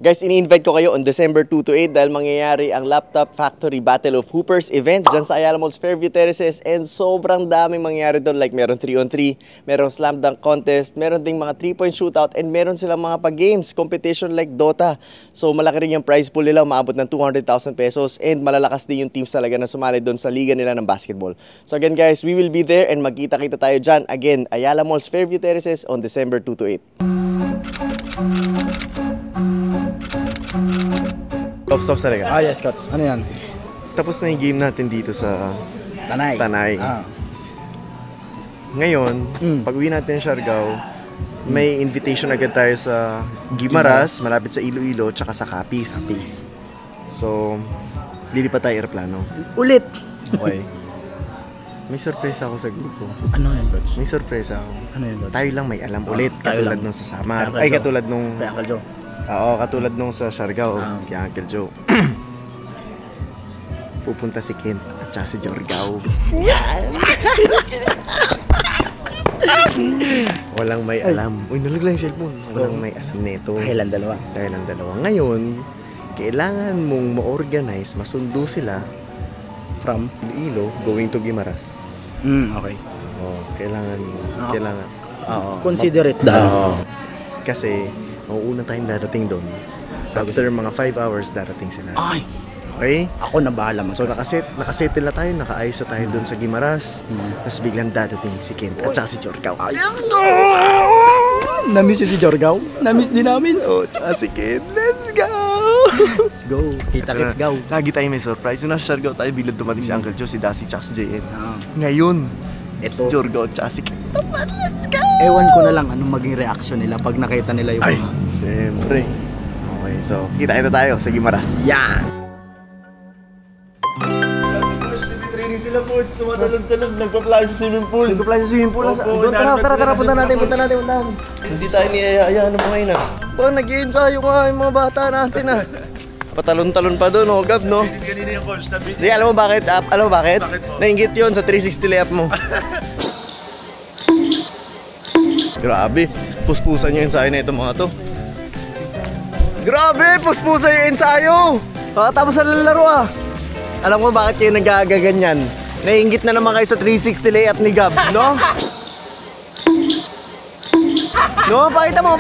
Guys, ini-invite ko kayo on December 2 to 8 dahil mangyayari ang Laptop Factory Battle of Hoopers event dyan sa Ayala Malls, Fairview Terraces, and sobrang daming mangyayari doon. Like meron 3-on-3, meron slam dunk contest, meron ding mga 3-point shootout, and meron silang mga pag-games, competition like Dota. So malaki rin yung prize pool nila, umaabot ng 200,000 pesos, and malalakas din yung teams talaga na sumali doon sa liga nila ng basketball. So again guys, we will be there and magkita-kita tayo dyan. Again, Ayala Malls, Fairview Terraces on December 2 to 8. Stop talaga. Ah, yes, coach. Ano yan? Tapos na yung game natin dito sa Tanay. Ngayon, pag uwi natin sa Siargao, may invitation agad tayo sa Guimaras, malapit sa Iloilo, tsaka sa Capiz. So, lilipat tayo aeroplano. Ulit! Okay. May sorpresa ako sa grupo. Ano yan, coach? May sorpresa ako. Ano yan, coach? Tayo lang may alam ulit, katulad nung sa Samar. Ay, katulad nung... Kay Uncle Joe. Oo, katulad nung sa Siargao, kay Uncle Joe. Pupunta si Kent at saka si Jorgao. Yan! Walang may alam. Uy, nalagla yung cellphone. Walang may alam nito. Dahil ang dalawa. Ngayon, kailangan mong ma-organize, masundo sila from Iloilo going to Guimaras. Okay. Oh, kailangan. Consider it done. Kasi, mauuna tayong darating doon. After mga 5 hours, darating sila. Ay! Okay? Ako na bahala So, nakasettle na tayo, nakaayos na tayo doon sa Guimaras. Tapos biglang dadating si Kent at saka si Jorgao. Let's go! Namiss si Jorgao? Namiss din namin. Oh, tsaka si Kent. Let's go! Let's go. Let's go. Lagi tayo may surprise. Yung nasa Siargao tayo, bilang dumating si Uncle Joe, si Dasi, tsaka si JN. Ngayon, si Jorgao at saka si Kent. Let's go! Ewan ko na lang anong maging reaction nila pag nakita nila yung mga... Siyempre. Okay, so, kita tayo sa Guimaras. Yan! Training sila po, sumatalon-talon, nagpa-play sa swimming pool. Doon, tara, punta natin. Hindi tayo niyayayaan ng mga ina. Nag-i-ensayo nga yung mga bata natin Patalon-talon pa doon, Gab, no? Kanina yung coach na video. Di, alam mo bakit? Bakit po? Nainggit yun sa 360 layup mo. Grabe, puspusan yung ensayo na itong mga to. Grabe, puspusan yung ensayo! Tapos na lalaro Alam mo bakit kayo nagagaganyan? Nainggit na naman kayo sa 360 layup ni Gab, no? No, pakita mo!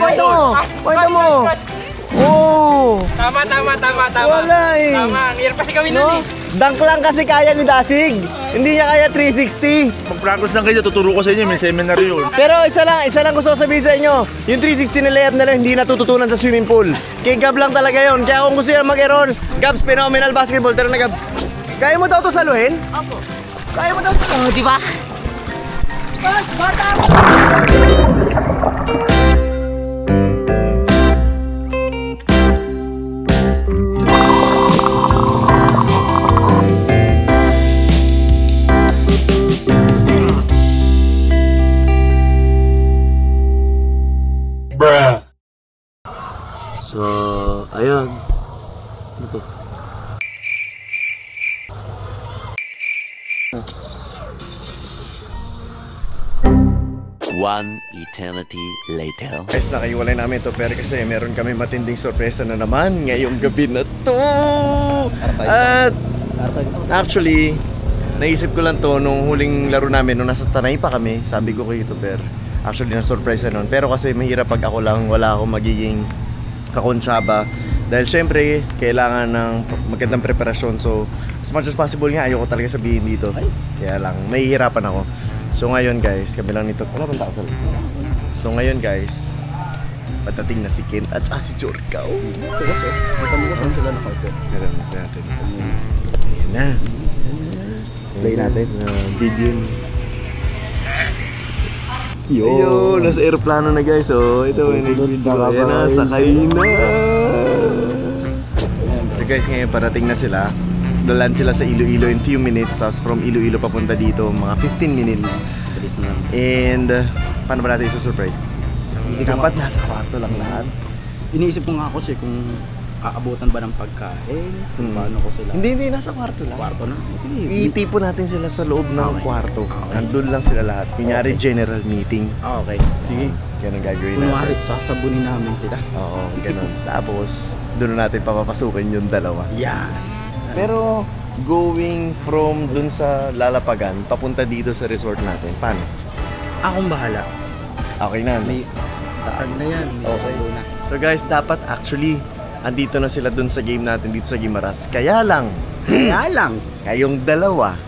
Oh! Tama. Wala Tama, hirap kasi gawin nun Dunk lang kasi kaya ni Dasig. Hindi niya kaya 360. Mag-practice lang kayo, tuturo ko sa inyo, may seminar yun. Pero isa lang gusto ko sabihin sa inyo. Yung 360 na layup na lang, hindi natututunan sa swimming pool. Kay Gab lang talaga yun. Kaya kung gusto nyo mag-enroll, Gab's Phenomenal Basketball. Tara na, Gab. Kaya mo daw ito saluhin? Opo. Kaya mo daw ito. Oh, di ba? Bata! So, ayun. Ito. One eternity later. Guys, nakaiwalay namin ito pero kasi meron kami matinding sorpresa na naman ngayong gabi na to. At actually, naisip ko lang to nung huling laro namin nung nasa Tanay pa kami. Sabi ko kay ito pero actually na-surprise nun. Pero kasi mahirap pag ako lang, wala akong magiging kakonsyaba. Dahil syempre, kailangan ng magandang preparasyon. So, as much as possible nga, ayoko talaga sabihin dito. Kaya lang, mahihirapan ako. So ngayon guys, kabilang nito, wala pang tao sa loob. So ngayon guys, patating na si Kent at si Jorgao. Mata mo ko saan sila nakaupo. Meron natin. Ayan na. Play natin. Video. Yo, nasa aeroplano na guys. So ito may nag-video. Ayan na, sakay na. So guys, ngayon parating na sila. Dalan sila sa Iloilo in few minutes. Tapos from Iloilo papunta dito, mga 15 minutes. And paano ba natin isa surprise? Dapat nasa kwarto lang lahat. Iniisip ko nga ako kung aabutan ba ng pagkain? Paano ko sila? Hindi, nasa kwarto lang. Kwarto na. Sige. Itipon natin sila sa loob ng Okay. kwarto. Okay. Nandun lang sila lahat. Kunyari general meeting. Okay. Sige. Kaya nang gagawin Kunwari, natin. sasabunin namin sila. Oo, ganun. Tapos, doon natin papapasukin yung dalawa. Yan. Pero, going from dun sa lalapagan, papunta dito sa resort natin, paano? Akong bahala. Okay na, no? May daan na yan. May Okay. solo na. So guys, dapat actually, andito na sila dun sa game natin dito sa Gimaras. Kaya lang, Kaya lang. kayong dalawa,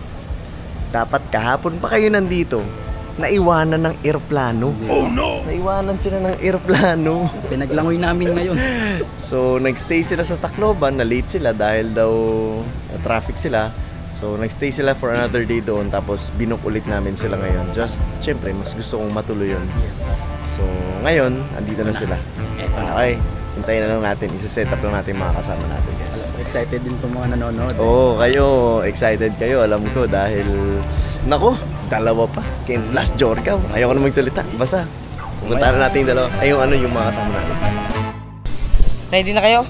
dapat kahapon pa kayo nandito, naiwanan ng eroplano. Oh no! Naiwanan sila ng eroplano. Pinaglangoy namin ngayon. So, nagstay sila sa Tacloban, na late sila dahil daw traffic sila. So, nagstay sila for another day doon, tapos binook ulit namin sila ngayon. Just, syempre, mas gusto kong matuloy yun. Yes. So, ngayon, andito na sila. Eto na. Okay, hintayin na lang natin. Isa-set up lang natin mga kasama natin, guys. Excited din itong mga nanonood. Oo, kayo, excited kayo, alam ko, dahil, nako, dalawa pa. Ken Last Jorga, ayoko na magsalita. Basta, pumunta na natin yung dalawa. Ay, yung mga kasama natin. Ready na kayo?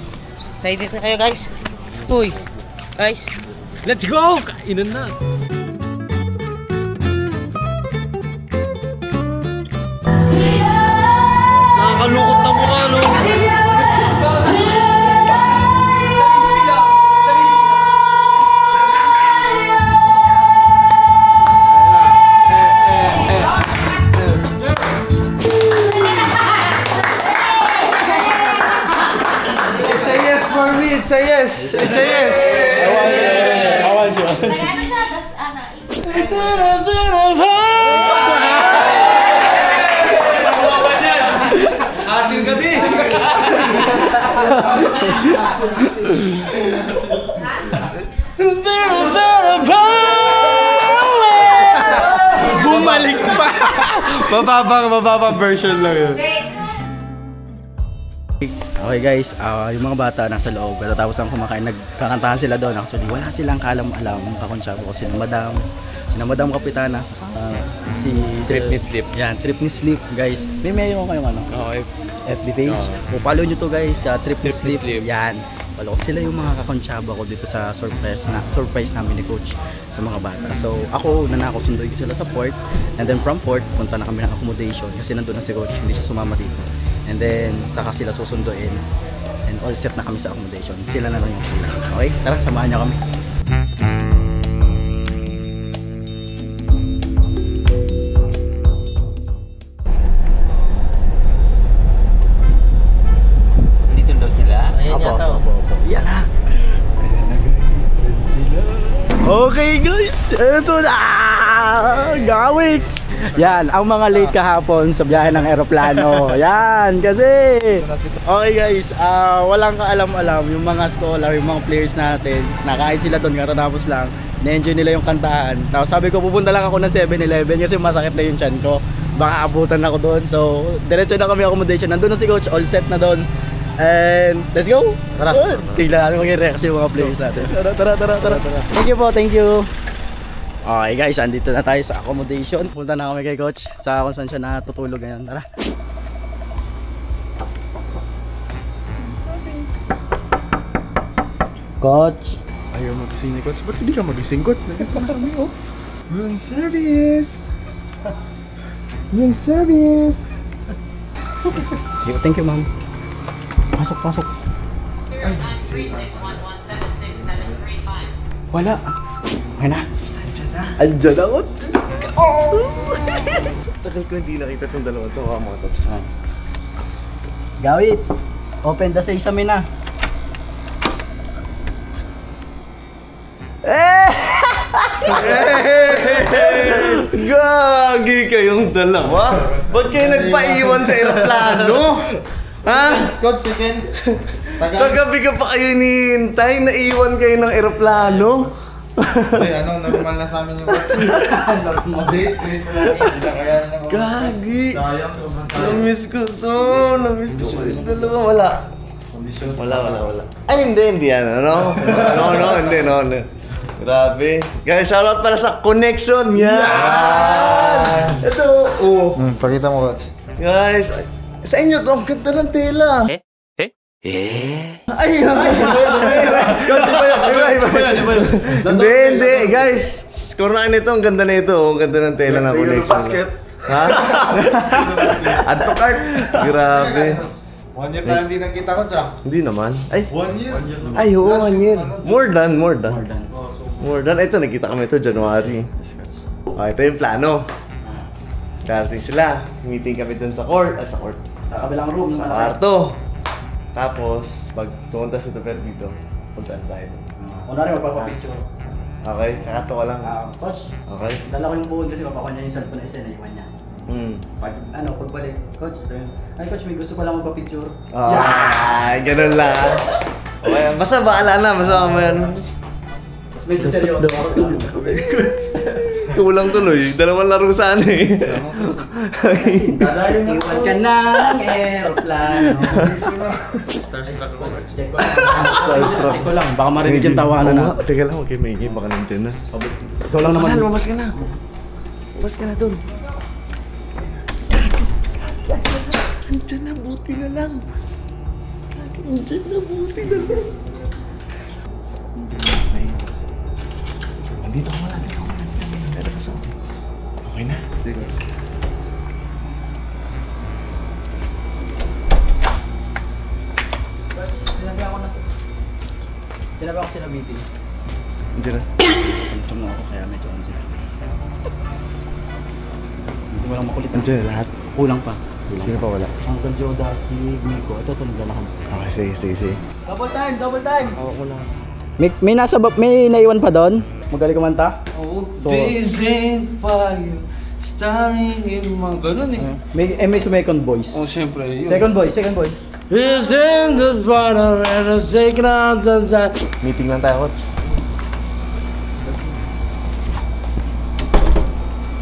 Ready na kayo, guys? Uy, guys. Let's go! Kainan na. Nakakalukot na mukha, no? It's a yes! It's a yes! Nag-ano siya, tas Asin gabi! Bumalik pa! Mababang version lang yun. Okay guys, yung mga bata nasa loob. Tapos ang kumakain, nagkakantahan sila doon. Actually, wala silang kalam-alam ng kakonsyabo. Sina Madam Kapitana, si Trip ni Sleep. Yan, Trip ni Sleep, guys. May meron kayong ano? Okay. FB page. O follow nyo to guys, Trip ni Trip ni Sleep. Sleep. Yan. Follow sila yung mga kakonsyabo ko dito sa surprise namin ni Coach sa mga bata. So ako, nanako sunduin ko sila sa port. And then from port, punta na kami ng accommodation kasi nandun na si Coach, hindi siya sumama dito. And then, saka sila susunduin. And all set na kami sa accommodation. Sila na lang yung kulang. Okay? Tara, samahan niyo kami. Dito daw sila? Ayan yata. Yan na! Ayan na guys, ayan sila. Okay guys, eto na! Gawiks! Yan, ang mga late kahapon sa biyahe ng eroplano. Yan, kasi... Okay guys, walang kaalam-alam yung mga scholar, yung mga players natin. Nakain sila doon, katatapos lang. Na-enjoy nila yung kantahan. Tapos sabi ko, pupunta lang ako ng 7-Eleven kasi masakit na yung tiyan ko. Baka abutan ako doon. So, diretso na kami accommodation. Nandun na si Coach, all set na doon. And let's go! Tara! Tignan natin maging reaction yung mga players natin. Tara. Thank you po, thank you. Okay guys, andito na tayo sa accommodation. Punta na kami kay Coach sa kung saan siya natutulog ngayon. Tara. Coach. Ayaw magising ni Coach. Ba't hindi ka magising, Coach? Nagkita na kami, oh. Room service! Room service! Thank you, ma'am. Pasok. Wala. Okay na. Andiyan ako. Oh! Tagal ko hindi nakita itong dalawa to, mga tops. Gawits, open the sesame na. Gagi kayong dalawa. Ba't kayo nagpaiwan sa eroplano? Ha? Coach, second. Kagabi ka pa kayo hinihintay, naiwan kayo ng eroplano. Ay, normal na sa amin yung date. Gagi. Sayang, sobrang Namiss ko to. Namiss ko yung dalawa. Wala. Wala. Ay, hindi yan. No, hindi. Grabe. Guys, shoutout pala sa connection. Yan. Ito. Pakita mo, Coach. Guys, sa inyo to, ang ganda ng tela. Hindi, guys. Score na nito, ang ganda nito. Ang ganda ng tela ng connection. Basket. Ha? Add to cart. Grabe. 1 year na hindi nakita ko siya. Hindi naman. Ay, 1 year? ay, oo, 1 year. More than. Ito, nakita kami ito, January. Ito yung plano. Darating sila. Meeting kami dun sa court. Sa kabilang room. Sa kwarto. Tapos, pag pumunta sa Tupper dito, puntaan tayo. Kunwari magpapapicture. Okay, kakatawa lang. Coach, Okay. dala ko yung buhod kasi papakuha niya yung cellphone na isa na iwan niya. Pagbalik, coach, ito yun. Ay coach, may gusto ko lang magpa-picture. Ay, ganun lang. Okay, basta baala na, basta yan. Tapos medyo seryoso ako. Kulang tuloy, dalawang laro sana eh. Iwan ka na ng aeroplano. Starstruck ako. Check ko lang, baka marinig yung tawanan na. Teka lang, okay, maingay, baka nandiyan na. Ikaw lang naman. Lumabas ka na. Lumabas ka na dun. Nandiyan na, buti na lang. Nandiyan na, buti na lang. Andito ka muna, Lalabas ako. Okay na. Sige. Sinabi ako sila meeting. Nandiyan na. Pagtum na ako kaya medyo andiyan. Hindi mo lang makulit. Nandiyan na lahat. Kulang pa. Sino pa wala? Uncle Joda, si Miko. Ito naglalakad. Okay, sige. Double time! Hawak ko lang. May naiwan pa doon? Magaling kumanta? Oh, So- days in fire, starring in mga ganun eh. May second voice. Oh, siyempre yun. Second voice. Is in the water and a second out of that. Meeting lang tayo, coach.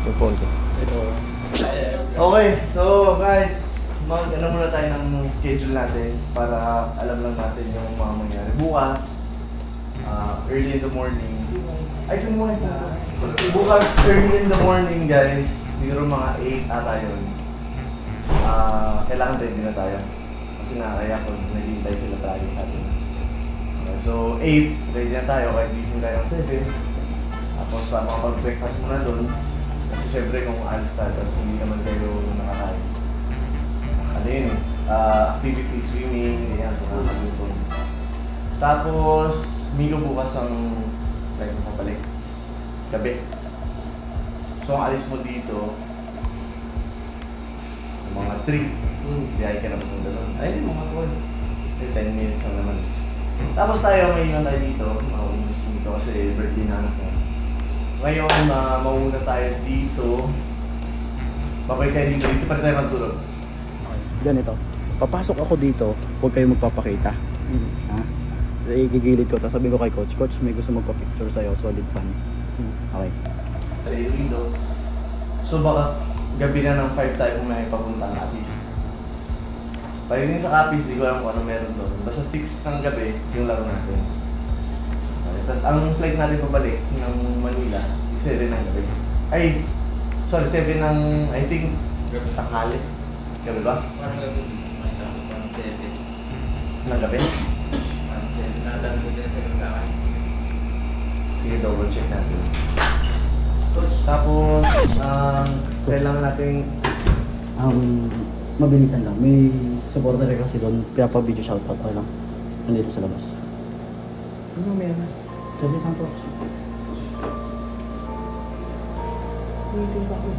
Yung phone ko. Okay, so guys, mag-ano muna tayo ng schedule natin para alam lang natin yung mga mangyari bukas. Early in the morning. Ay, good morning po. So, bukas, early in the morning, guys. Siguro mga 8 ata yun. Kailangan ready na tayo. Kasi nakakaya kung naghihintay sila talaga sa atin. Okay, so, 8, ready na tayo. Kahit gising tayo ng 7. Tapos, makapag-breakfast muna doon. Kasi syempre, kung alis tayo, tapos hindi naman kayo nakakain. Ano yun eh? Activity, swimming, ganyan, kung nakakagluto. Tapos, Milo bukas ang tayo makabalik. Gabi. So, ang alis mo dito, mga 3. Biyahe ka na papunta doon. Ay, mga 4. 10 minutes lang naman. Tapos tayo, ngayon tayo dito. Mauulis dito kasi birthday na anak ko. Ngayon, mauna tayo dito. Babay tayo dito. Dito pa rin tayo magtulog. Ganito. Papasok ako dito, huwag kayo magpapakita. Ha? Igigilid ko, tapos sabi ko kay coach, coach may gusto magpa-picture sa'yo, solid fan. Okay. Sa window. So baka gabi na ng 5 tayo kung may papunta at least. Pagdating sa Capiz, di ko alam kung ano meron doon. Basta 6 ng gabi, yung laro natin. Okay. Tapos ang flight natin pabalik ng Manila, 7 ng gabi. Ay, sorry, 7 ng, I think, tanghali. Gabi ba? Parang gabi. Parang 7. Ng gabi? Parang 7. Nadaan ko din sa akin. Sige, double check natin. Tapos, kailangan natin Mabilisan lang. May supporter kasi doon, kaya pa video shoutout ko lang. Nandito sa labas. ano meron? Sabi lang po. Meeting pa ako.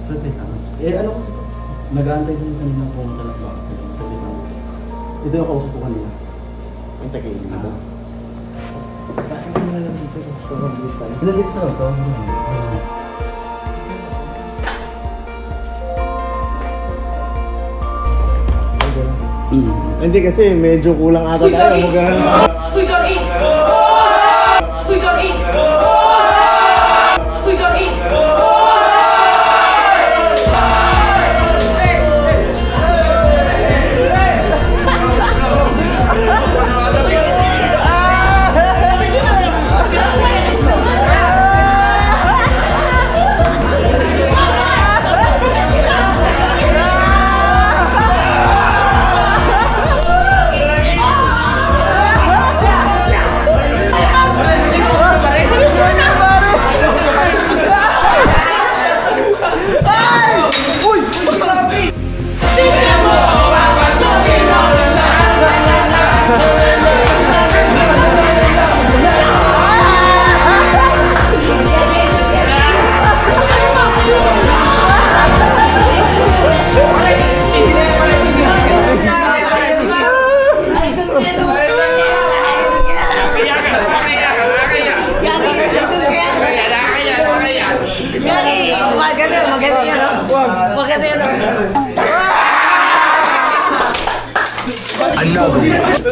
Sabi lang. Ano kasi? Nag-aantay din kanina po ng talaga. Sabi lang. Ito yung kausap ko kanina. Ang tagailin dito. Bakit mo na lang dito? Gusto ko mabilis tayo. Ito dito sa labas. Hindi kasi medyo kulang ata tayo. Uy, Gagi! Uy, Gagi! Uy, Gagi!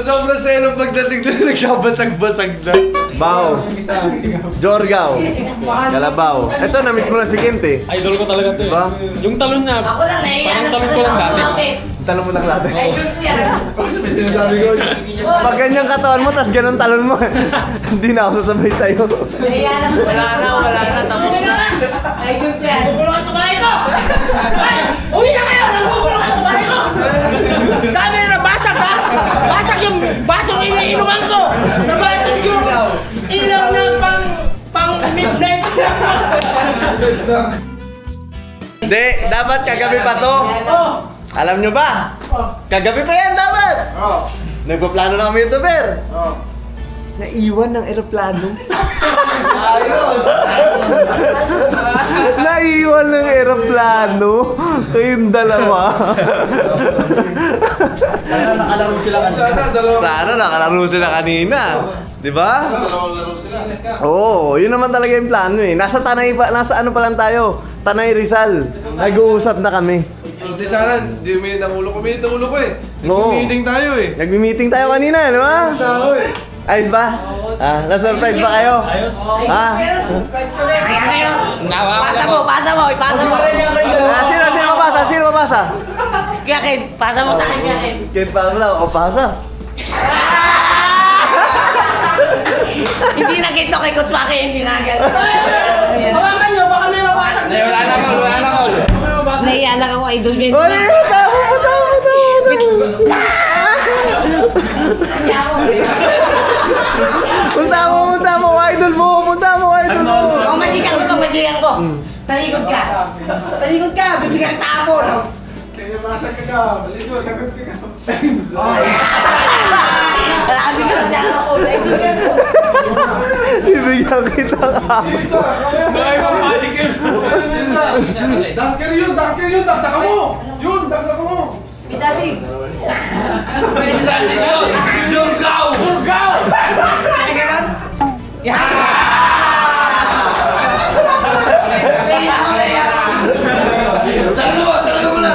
Sobrang selo pagdating doon, nagkabasag-basag na. Bao. Jorgao. Kalabaw. Ito, na-meet mo na si Kent eh. Idol ko talaga to eh. Diba? Yung talon niya, Ako lang naiiyan. parang talon ko lang dati. Talon mo lang natin. Idol ko yan. Pag ganyan katawan mo, tas ganun talon mo. Hindi na ako sasabay sa'yo. Naiiyan ako. Wala na. Tapos na. Idol ko yan. Gugulo ka sa bahay ko! Uwi na kayo! Nagugulo ka sa bahay ko! Dami na basag ha! Basag yung basong iniinuman ko! Nabasag yung ilaw na pang midnight snack ko! Hindi, dapat kagabi pa to. Alam nyo ba? Kagabi pa yan dapat. Nagpaplano na kami YouTuber. Naiwan ng eroplano. Naiwan ng eroplano. Kayong dalawa. Sana nakalaro sila kanina. Sana nakalaro sila kanina. Diba? Laro sila. Oo, yun naman talaga yung plano eh. Nasa ano pa lang tayo? Tanay Rizal. Nag-uusap na kami. Hindi sana, hindi umiit ang ulo ko. Umiit ang ulo ko eh. Oo. Nag-meeting tayo eh. Nagmi-meeting tayo kanina, di ba? Tao eh. Ayos ba? Na-surprise ba kayo? Ha? Pasa mo, ipasa mo. Sino mapasa? Sino mapasa? Gakin, pasa mo sa akin, Gakin. Kaya pa lang ako pasa. Hindi na gito kay Coach Maki, hindi na gito. Hawakan nyo, baka may mabasag. Wala na ko. Naiiyan lang ako, idol ko. Oy, tama. Punta mo, idol mo. O, majikan ko. Sa likod ka, bibigyan ka tapon. Kaya masag ka. Baligo, lagot ka. Marami ka na dyan ako, idol ko. Bibigyan kita ka. Ay, magic yun. Dunker yun. Dakdaka mo. Dakdaka mo. Itasig. Burgaw! Kaya ganon? Yan! Talaga mo na.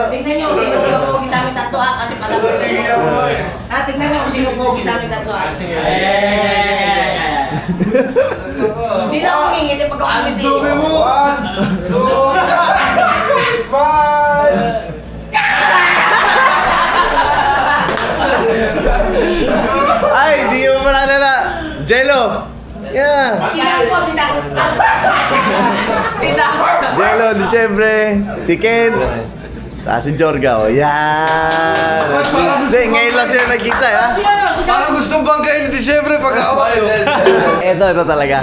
Tignan nyo kung sino pogi sa amin tatlo ha, kasi pala tignan nyo kung sino pogi sa amin tatlo ha. Hindi na ako ngingiti pag ako ngiti. Dumi mo. 1, 2, smile. Ay, di mo pala nila. Jello. Yeah. Sinang po, sinang. Jello, Disyembre. Si Ken. Si Jorgao. Yan. Hindi, ngayon lang sila nagkita ha. Parang gustong banggain ni Disyembre pag-awa kayo. Ito talaga.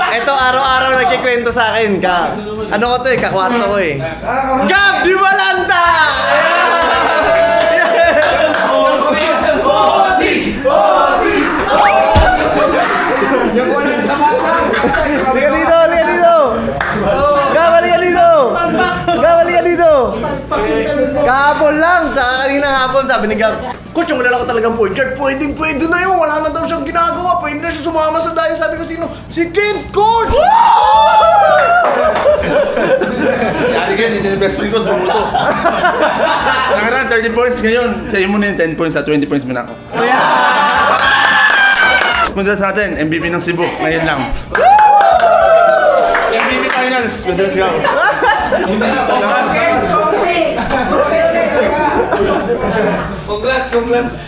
Ito araw-araw nagkikwento sa akin ka. Ano ko to eh, kakwarto ko eh. Gab Di Balanta! Liga dito! Gab, halika dito! Kahapon lang, tsaka kanina hapon sabi ni Gab, Coach, yung wala ko talagang point guard, pwede na yun, wala na daw siyang ginagawa, pwede na siya sumama sa dayo. Sabi ko, sino? Si Kent, Coach! Yari ka, hindi na best friend ko, drumo to. Nakaraan, 30 points ngayon. Sa'yo mo na yung 10 points, sa 20 points mo na ako. Punta sa atin, MVP ng Cebu, ngayon lang. MVP Finals, let's go. Congrats.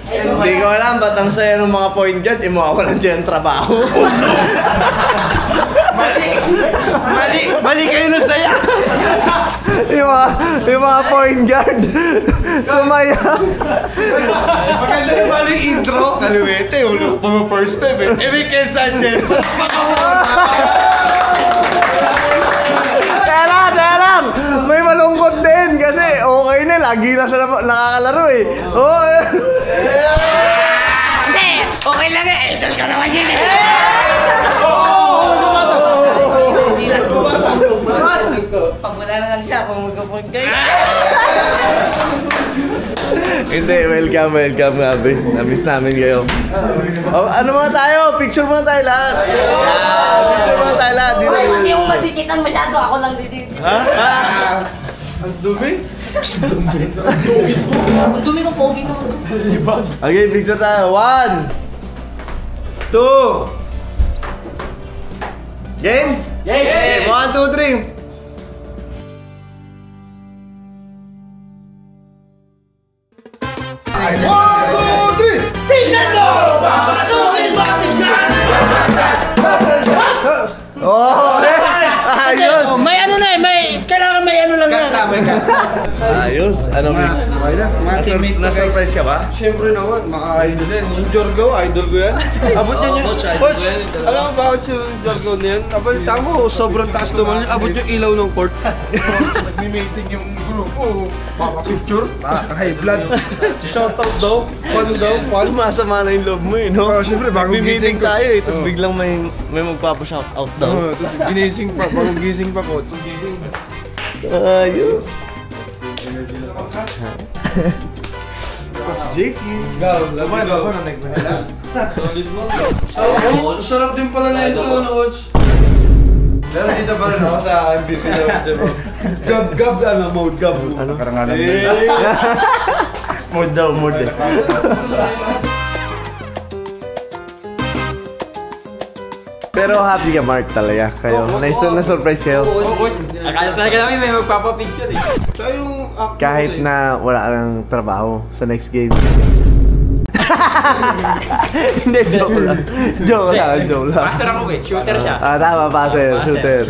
Hindi ko alam, ba't ang saya ng mga point guard, mawawalan siya ng trabaho. Mali kayo na saya. yung mga point guard, sumaya. Maganda yung mali intro. Kaluwete, ulo pa mo first pep eh. Mikel Sanchez. Kaya lang, may malungkot din kasi okay na, lagi na siya nakakalaro eh. Oh, Hindi, okay lang eh. Idol ka naman yun eh. Boss, pag wala na lang siya, kung mag-point kayo. Hindi, welcome, grabe. Namiss namin kayo. Oh, ano muna tayo? Picture muna tayo lahat. Yeah, picture muna tayo lahat. Dito. Hindi mo madikitan masyado, ako lang dito. Ang dumi. Ang dumi ko, pogi naman. Okay, picture tayo. 1, 2. Game? Game! 1, 2, 3. Tingnan mo! Papasukin mo! Tingnan! Oh! Kasi Ayos! may ano na eh, kailangan may ano lang yan. Ayos! Ano, Mix? Okay na, mga teammate ko guys. Na-surprise ka ba? Siyempre naman, maka-idol yan. Yung Jorgo, idol ko yan. Abot yan yung... Coach, alam mo bakit yung Jorgo na yan? Nabalita mo, sobrang taas naman yun. Abot yung ilaw ng port. Nag-meeting yung grupo. Papa-picture. High blood. Shoutout daw. Paano daw? Paano? Masama na yung loob mo eh, no? Oh, siyempre, bagong Meeting gising ko. tayo eh, tapos biglang may magpapa-shoutout daw. Tapos ginising pa, bagong gising pa ko. Gising. Ayos! Coach Jake. Laban na nagmanila. Sarap din pala na ito, no, Coach? Pero dito pa rin ako sa MVP na Gab, mode gab. Ano? Karangalan Mode daw, mode eh. Pero happy ka, Mark, talaga kayo. Na-surprise kayo. Akala talaga namin may magpapapicture eh. Tsaka yung act mo Kahit kasi. na wala kang trabaho sa next game. Hindi, joke lang. Joke lang. Passer ako eh, shooter siya. Tama, passer, shooter.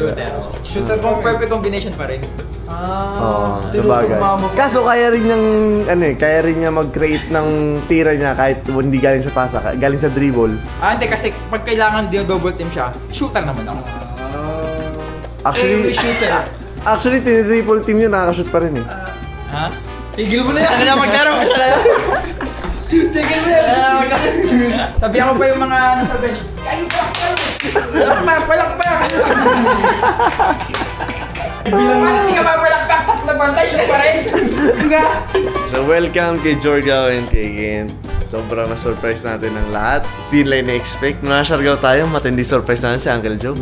Shooter pa Perfect combination pa rin. Oo, sabagay. tinutugma mo. Kaso kaya rin niyang, kaya rin niya mag-create ng tira niya kahit hindi galing sa pasa, galing sa dribble. Hindi kasi pag kailangan double team siya, shooter naman ako. Actually, may shooter. Actually, triple team yun, nakakashoot pa rin eh. Ha? Tigil mo na yan! Ano na maglaro ka siya na yun? Tigil mo yan! Sabihan ko pa yung mga nasa bench. Kali pa! Palakpak! Paano hindi ka mapalakpak? Tatlo bantay, shoot pa rin! Sige! So welcome kay Jorgao and kay Kent. Sobrang na-surprise natin ng lahat. Di nila na-expect. Nasa-Siargao tayo, matindi surprise natin si Uncle Joe.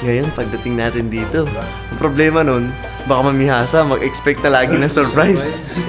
Ngayon, pagdating natin dito, ang problema nun, baka mamihasa, mag-expect na lagi ng surprise.